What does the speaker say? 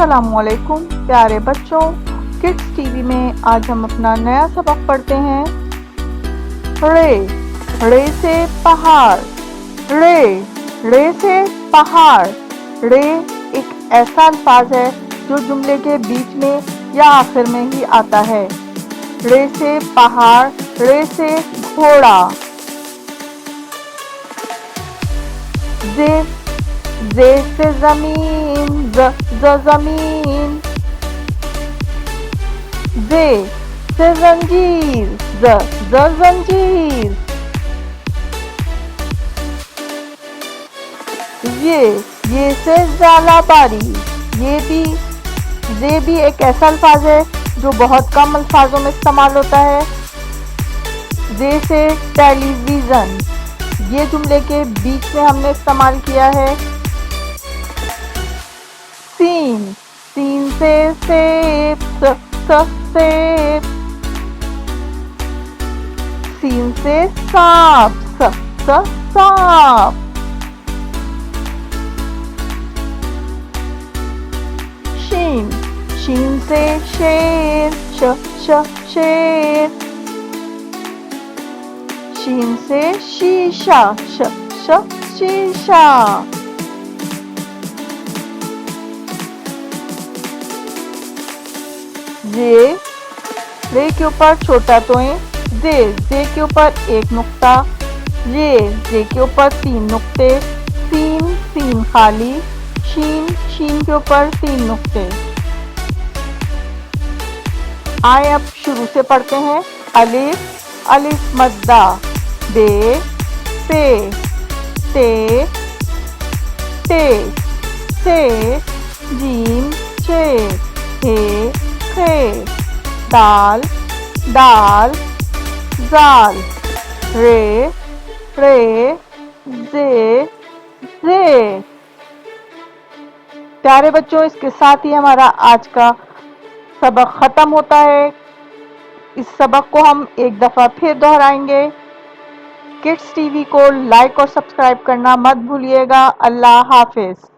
السلام علیکم پیارے بچوں، کڈس ٹی وی میں آج ہم اپنا نیا سبق پڑھتے ہیں۔ رے، رے سے پہاڑ، رے، رے سے پہاڑ۔ رے ایک ایسا الفاظ ہے جو جملے کے بیچ میں یا آخر میں ہی آتا ہے۔ رے سے پہاڑ، رے سے گھوڑا۔ زے، زے سے زمین، زمین۔ زے سے زنجیر، زنجیر۔ یہ سے ژالہ باری، یہ بھی ایک ایسا الفاظ ہے جو بہت کم الفاظوں میں استعمال ہوتا ہے۔ زے سے ٹیلی ویژن، یہ جملے کے بیچ میں ہم نے استعمال کیا ہے۔ سین، سین سے سیب، سیب۔ سین سے سانپ، سانپ۔ شین، شین سے شیر، شیر۔ شین سے شیشہ، شیشہ۔ رے کے اوپر چھوٹا توئیں، زے کے اوپر ایک نقطہ، زے کے اوپر 3 نقطے، سین خالی، شین کے اوپر 3 نقطے۔ آئے اب شروع سے پڑھتے ہیں۔ الف مدہ، بے، پے، تے، سے، جیم، چے، ہے، دال، زال، رے، زے۔ پیارے بچوں، اس کے ساتھ ہی ہمارا آج کا سبق ختم ہوتا ہے۔ اس سبق کو ہم ایک دفعہ پھر دہرائیں گے۔ کڈس ٹی وی کو لائک اور سبسکرائب کرنا مت بھولیے گا۔ اللہ حافظ۔